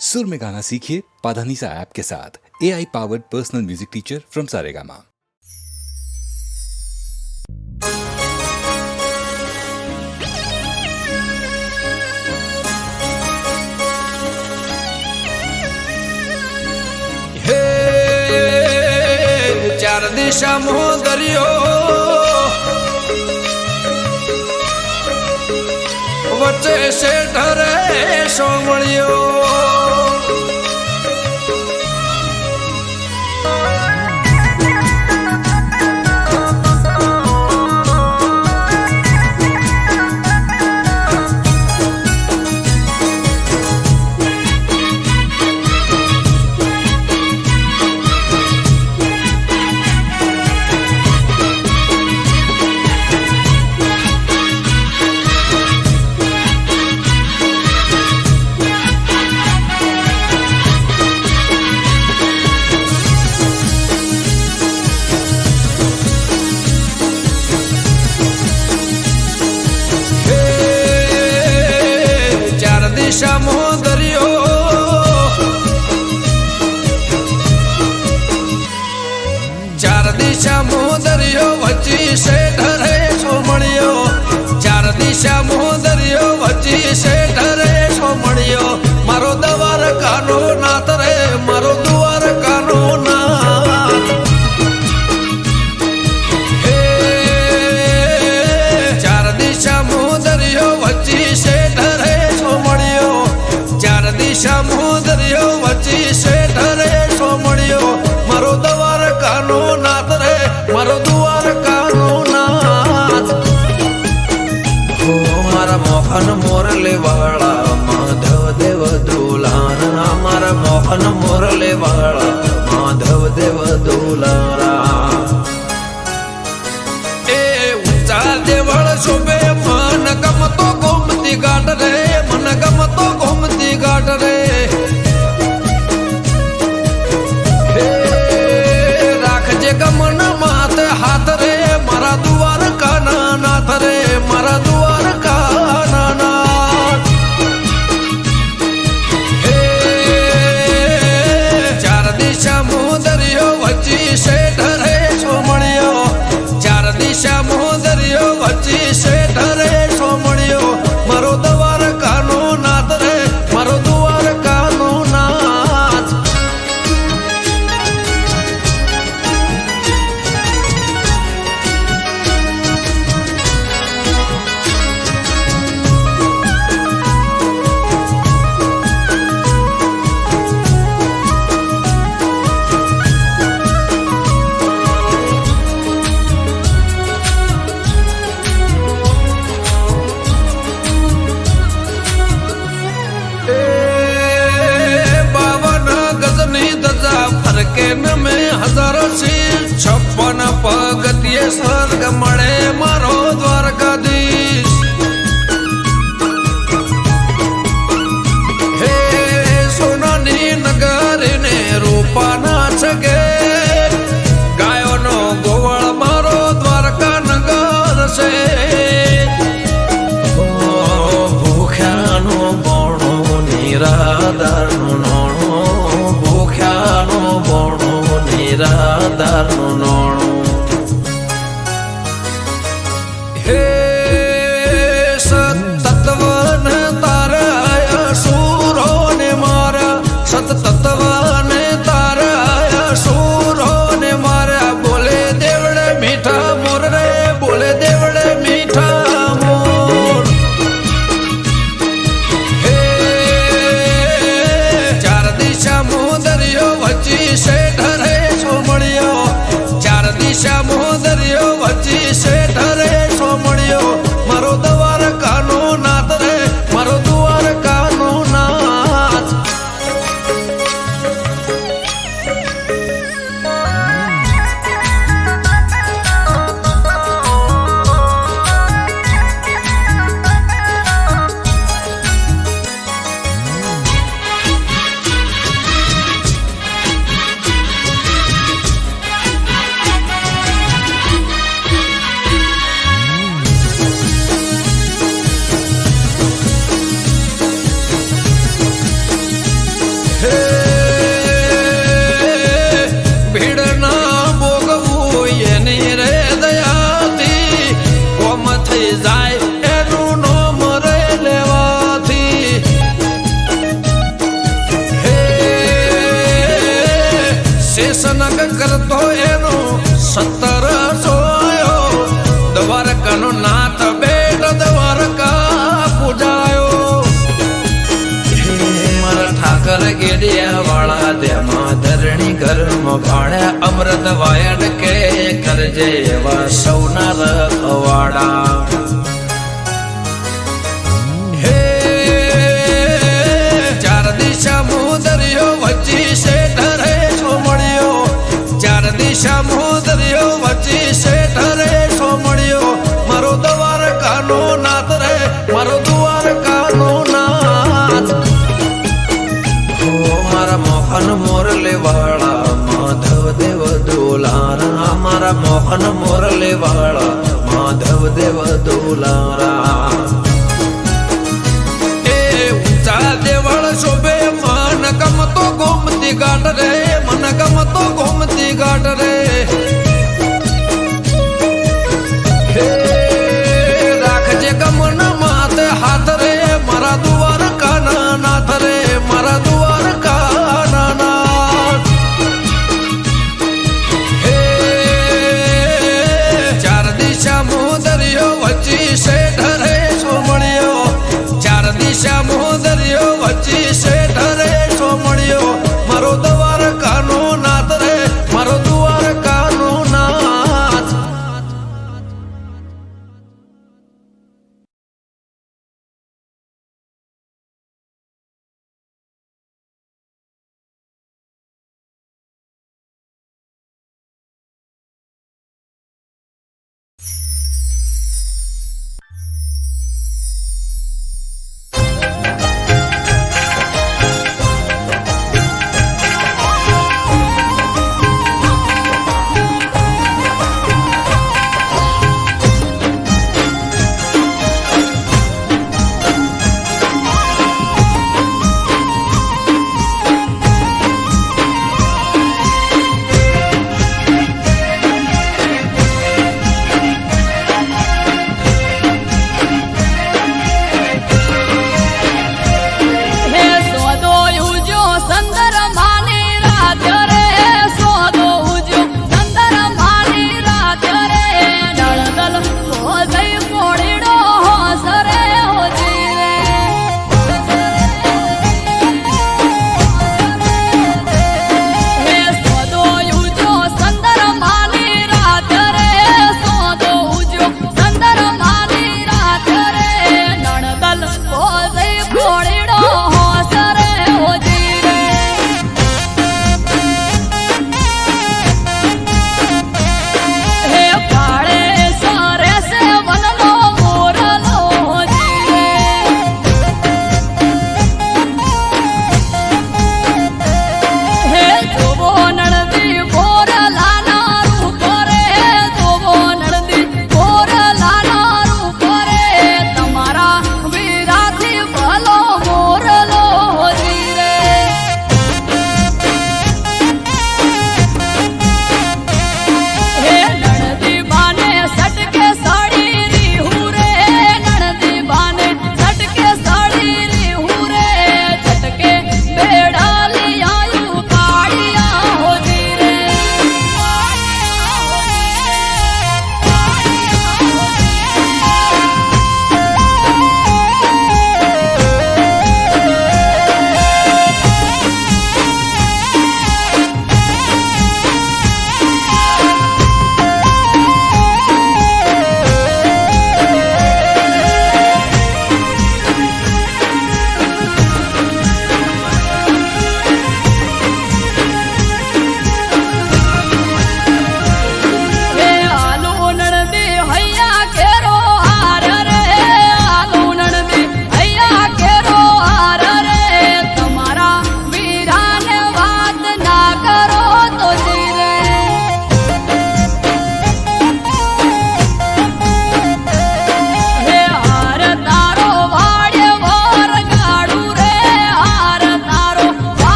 सुर में गाना सीखिए पाधानीसा ऐप के साथ। AI powered personal music teacher from Saregama. हे चार दिशा मोह दरियो वच्चे से ढरे सोमड़ियो दिशा मोह दरियो चार दिशा मोह दरियो वच्ची से ढरे सोमड़ियो चार दिशा मोह दरियो वच्ची से ढरे सोमड़ियो मारो दवार कानो नाथ रे मारो दुआर कानो नाथ हे चार दिशा मोह दरियो वच्ची से ढरे चार दिशा मोह दरियो वच्ची से ढरे सोमड़ियो मारो दवार कानो नाथ रे मारो दुआर कानो नाथ हो मारा मोहन मोरले वाला माधव देव दुलारा मारा मोहन मोरले वाला माधव देव दुलारा ए ऊंचा देवळ शोभे मन गमतो गोमती गाठ रे मन गमतो गोमती गाठ रे राखजे गमन मात हाथ रे मारा दुआर काना नाथ रे मारा दुआर काना नाथ चार दिशा मोह दरियो वच्ची से ढरे सोमड़ियो चार दिशा मोह दरियो वच्ची से ढरे सोमड़ियो मारो दवार कानो नाथ रे मारो दुआर कानो नाथ फरकेन में हजारों शीर 56 पगतिये स्वर्ग मळे मारो द्वारकाधीश हे सोनानी नगर ने रूपा नाच गे गायो नो गोवळ मारो द्वारका नगर से भूख्यानो बोणो निराधार नोणो भूख्यानो बोणो निराधार नोणो हे सतत्वन ताराया सूरो ने मारा सतत्वन ताराया सूरो ने मारा बोले देवड़े मीठा मोर रे बोले देवड़े मीठा मोर हे चार दिशा मोह दरियो वच्ची से ढरे सोमड़ियो શેષનગ કરતો એનો 17 સોયો દ્વારકાનો નાથ બેટ દ્વારકા પૂજાયો મારા ઠાકર ગેડિયા વાળા તેમાં ધરણી ઘરમાં ભાણ્યા અમૃત વાયડ કે કરજે એવા સૌના રખવાડા દરિયો વચ્ચે શેઠ રે સોમળિયો 4 દિશા દરિયો વચ્ચે શેઠ રે સોમળિયો મારો દ્વારકાનો નાથ રે મારો દ્વારકાનો નાથ ઓ મારા મોહન મોરલે વાળા માધવ દેવ દુલારા મારા મોહન મોરલે વાળા માધવ દેવ દુલારા દેવળ શોભે મન ગમતો ગોમતી ઘાટ રે મન ગમતો ગોમતી ઘાટ રે રાખજે ગમન માથે હાથ રે મારા દ્વારકાના નાથ રે મારા દ્વારકાના નાથ ચાર દિશા દરિયો વચ્ચે શેઠ રે સોમળિયો 4 દિશા દરિયો વચ્ચે શેઠ રે સોમળિયો મારો દ્વારકાનો નાથ રે મારો દ્વારકાનો નાથ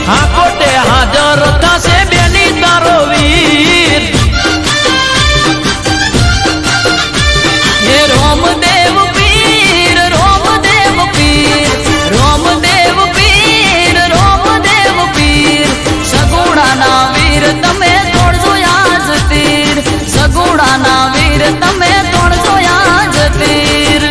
હા કોટે હાજર થશે બેની તારો વીર હે રોમદેવ પીર રોમદેવ પીર રોમદેવ પીર રોમદેવ પીર સગુણાના વીર તમે તોડજો આજ તીર સગુણાના વીર તમે તોડજો આજ તીર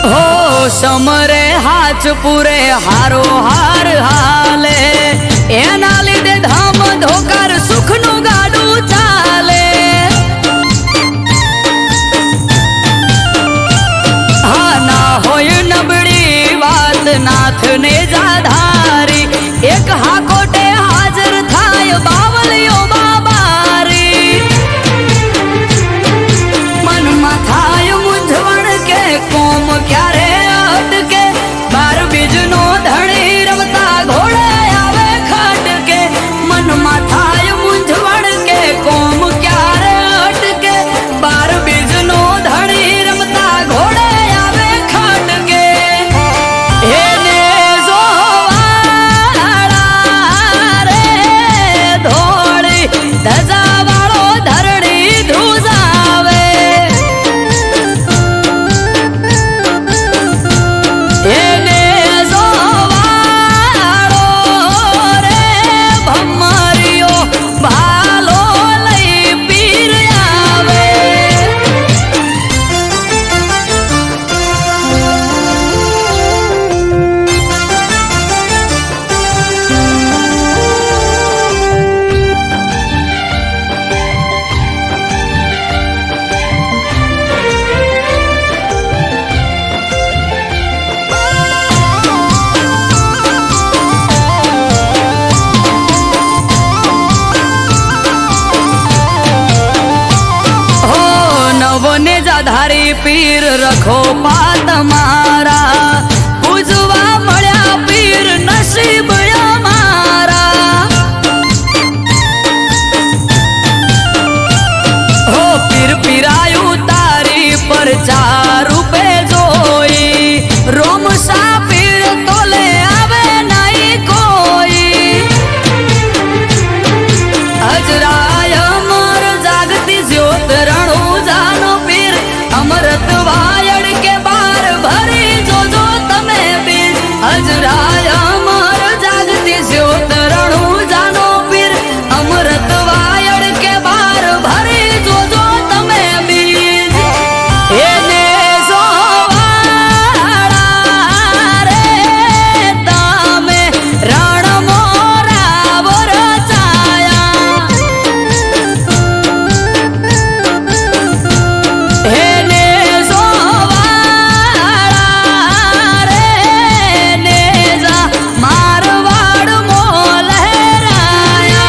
हो समरे हाथ पूरे हारो हार हाले एना लीधे धाम धोकर सुखनु गाडू चाले हाँ ना होय नबड़ी बात नाथ ने जाधारी एक हाकोटे हाजर थाय बावलियो बाबारी मन में थाय मूंझवण के कोम क्यारे अटके बार बीजनो धणी रमता घोड़े आवे खटके मन में थाय मूंझवण के कोम क्यारे अटके बार बीजनो धणी रमता घोड़े आवे खटके हे ने जोवाड़ा रे धोड़ी धजा वाळो धरणी धुजावे हे ने जोवाड़ो रे भमरियो भालो लई पीर आवे हो नवने जाधारी पीर रखो पात मारा पूजवा मळ्या पीर नसीब मारा हो पीर पीरायु तारी पर 4 रूपे जोई रोम सा पीर तोले आवे नहीं कोई हजराय अमर जागती ज्योत रणु जानो पीर अमृत वायड़ के बार भरी जो जो तमे पीर हजराय अमर जागती ज्योत रणु जानो पीर अमृत वायड़ के बार भरी जो जो तमे पीर हे ने जोवाड़ा रे तामे रण मोरा वर छाया हे ने जोवाड़ा रे ने जा मारवाड़ मोल लहराया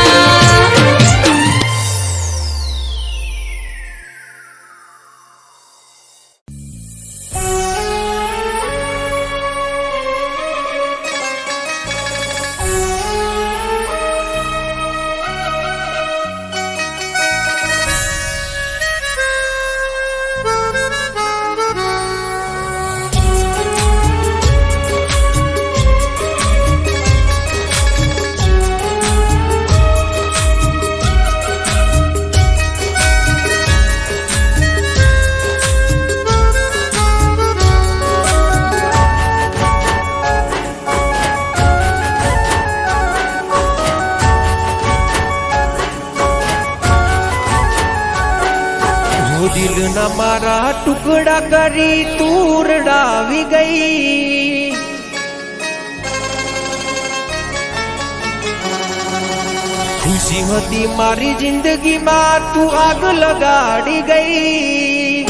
वो दिल न मारा टुकड़ा करी तूर डावी गई खुशी होती मारी जिंदगी में तू आग लगाड़ी गई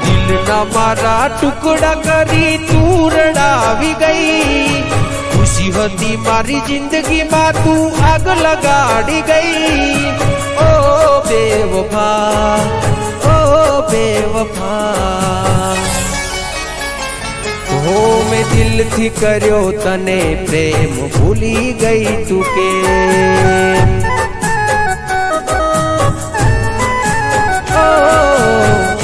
दिल न मारा टुकड़ा करी तूर डावी गई खुशी होती मारी जिंदगी में तू आग लगाड़ी गई ओ बेवफा हो मैं दिल थी कर्यो तने प्रेम भूली गई तुके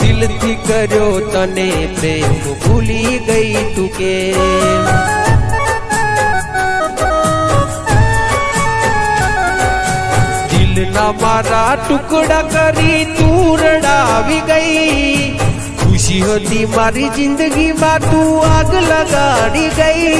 दिल थी कर्यो तने प्रेम भूली गई तुके दिल ना मारा टुकड़ा करी तू रड़ावी गई खुशी होती मारी जिंदगी में तू आग लगाड़ी गई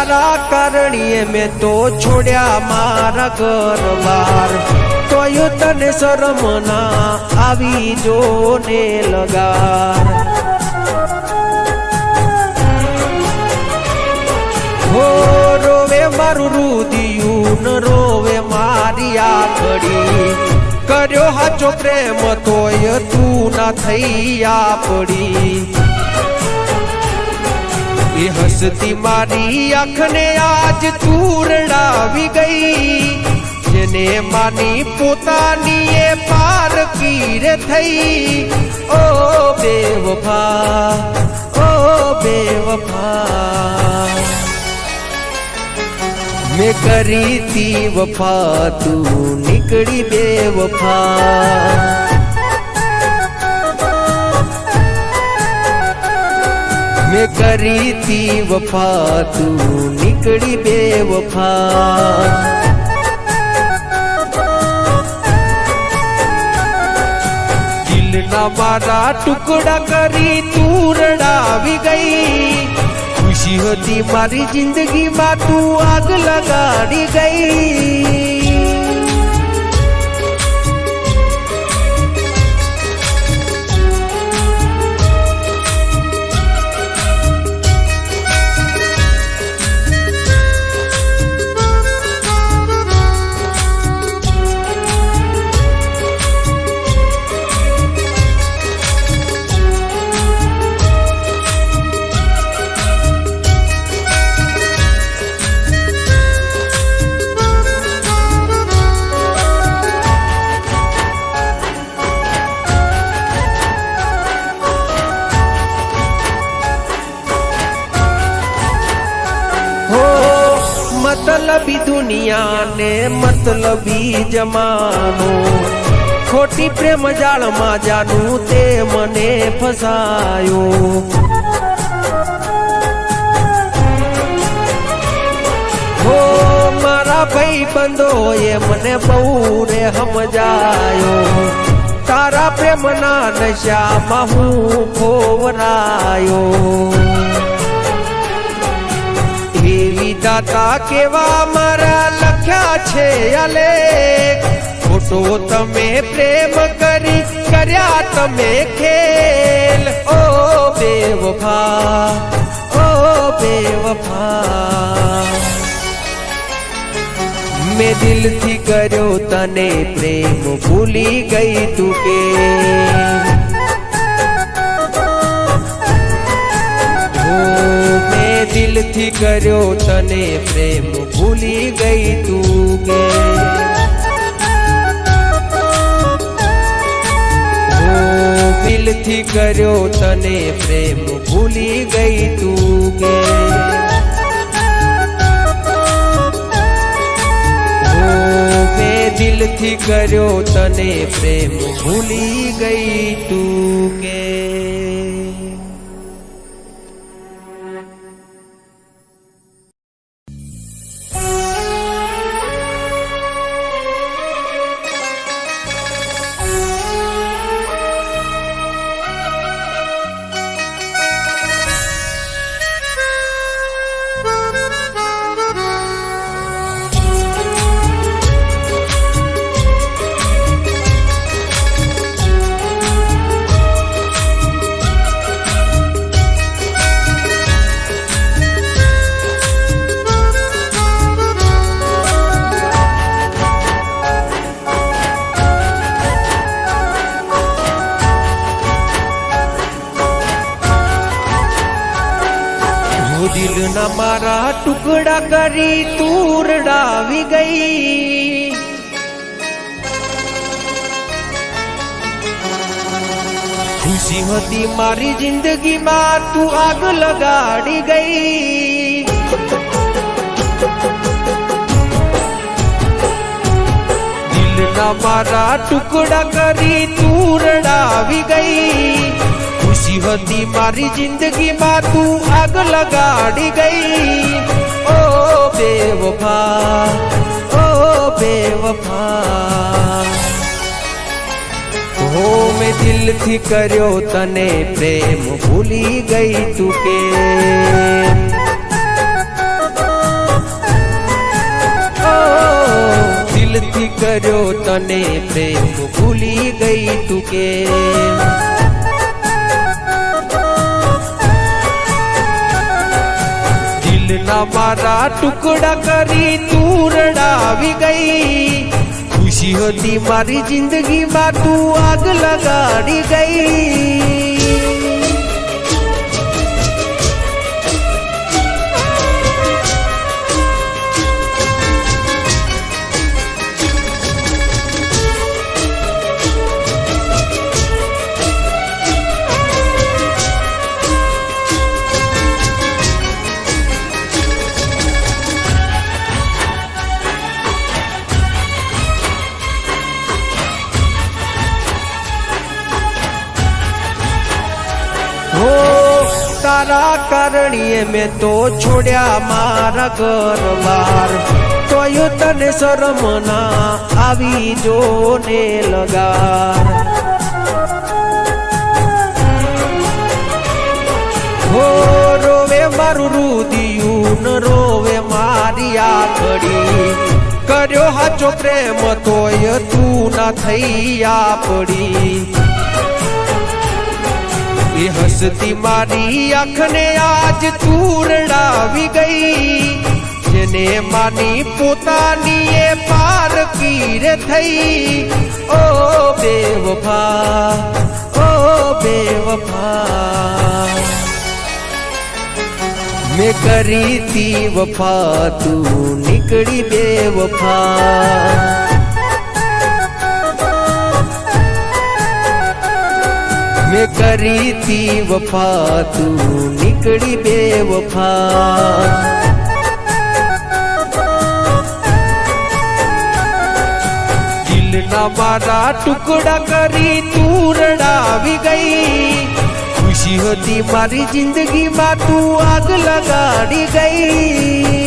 તારા કારણીએ મેં તો છોડ્યા મારા ઘર બાર, તોય તને શરમ ના આવી જો ને લગાર. હો રોવે મારું રુદિયું ન રોવે મારી આખડી, કર્યો હાચો પ્રેમ તોય તું ના થઈ આપડી. એ હસતી મારી આંખને આજ તું રડાવી ગઈ, જેને માની પોતાની એ પારકી રે થઈ. ઓ બેવફા, ઓ બેવફા, મેં કરી તી વફા તું નીકળી બેવફા. મેં કરી તી વફા તું નીકળી બેવફા. દિલના મારા ટુકડા કરી તું રડાવી ગઈ, ખુશી હતી મારી જિંદગીમાં તું આગ લગાડી ગઈ. मतलबी दुनिया ने मतलबी जमानो, खोटी प्रेम जाल में जानू ते मने फसायो. हो मारा भाई बंदो ये मने बहु रे समझायो, तारा प्रेम ना नशा में हूँ खोवरायो. दाता केवा मारा लख्या छे आलेख, खोटो तमे प्रेम करी कर्या तमे खेल. ओ बेवफा, ओ बेवफा, मैं दिल थी कर्यो तने प्रेम भूली गई तू के. दिल थी कर्यो तने प्रेम भूली गई तू के. दिल थी कर्यो तने प्रेम भूली गई तू के. मैं दिल थी कर्यो तने प्रेम भूली गई तू के. दिल न मारा टुकड़ा करी तू रडावी गई, खुशी होती मारी जिंदगी में तू आग लगाड़ी गई. दिल न मारा टुकड़ा करी तू रडावी गई, खुशी होती मारी जिंदगी में तू आग लगाड़ी गई. ओ बेवफा, ओ बेवफा, हो मैं दिल थी कर्यो तने प्रेम भूली गई तू के. કર્યો તને પ્રેમ ભૂલી ગઈ તું કેમ? દિલના મારા ટુકડા કરી તું રડાવી ગઈ. ખુશી હતી મારી જિંદગીમાં તું આગ લગાડી ગઈ. હો તારા કારણીએ મેં તો છોડ્યા મારા ઘર બાર. તોય તને શરમ ના આવી જો ને લગાર. હો રોવે મારું રુદિયું ન રોવે મારી આખડી. કર્યો હાચો પ્રેમ તોય તું ના થઈ આપડી. એ હસતી મારી આંખને આજ તું રડાવી ગઈ. જેને માની પોતાની એ પારકી રે થઈ. ઓ બેવફા, ઓ બેવફા, મેં કરી તી વફા તું નીકળી બેવફા. મેં કરી તી વફા તું નીકળી બેવફા. દિલના મારા ટુકડા કરી તું રડાવી ગઈ. ખુશી હતી મારી જિંદગીમાં તું આગ લગાડી ગઈ.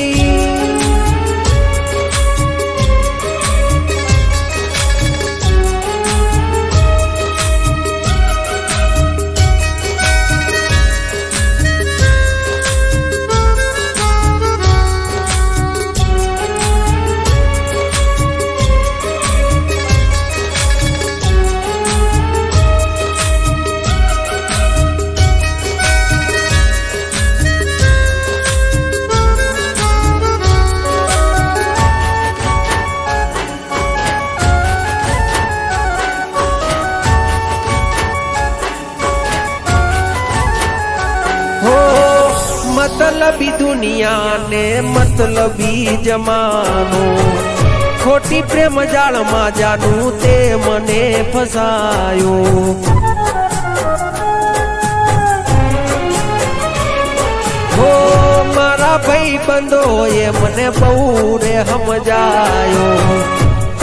मतलबी दुनिया ने मतलबी जमानो. खोटी प्रेम जाल में जानू ते मने फसायो. हो मारा भाई बंदो ये मने बहु रे समझायो.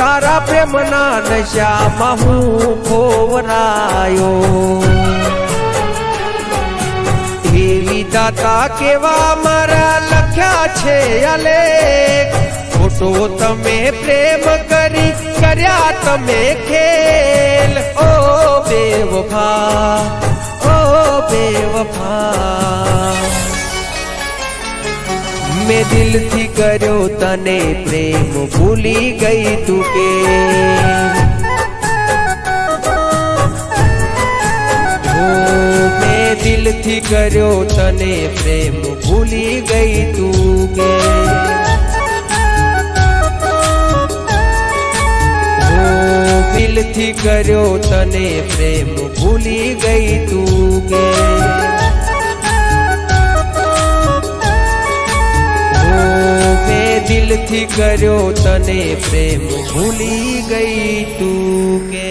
तारा प्रेम ना नशा में हूँ खोवरायो. દાતા કેવા મારા લખ્યા છે આલેખ. ખોટો તમે પ્રેમ કરી કર્યા તમે ખેલ. ઓ બેવફા, ઓ બેવફા, મેં દિલથી કર્યો તને પ્રેમ ભૂલી ગઈ તું કે? દિલથી કર્યો તને પ્રેમ ભૂલી ગઈ તું કે? દિલથી કર્યો તને પ્રેમ ભૂલી ગઈ તું કે? મેં દિલથી કર્યો તને પ્રેમ ભૂલી ગઈ તું કે?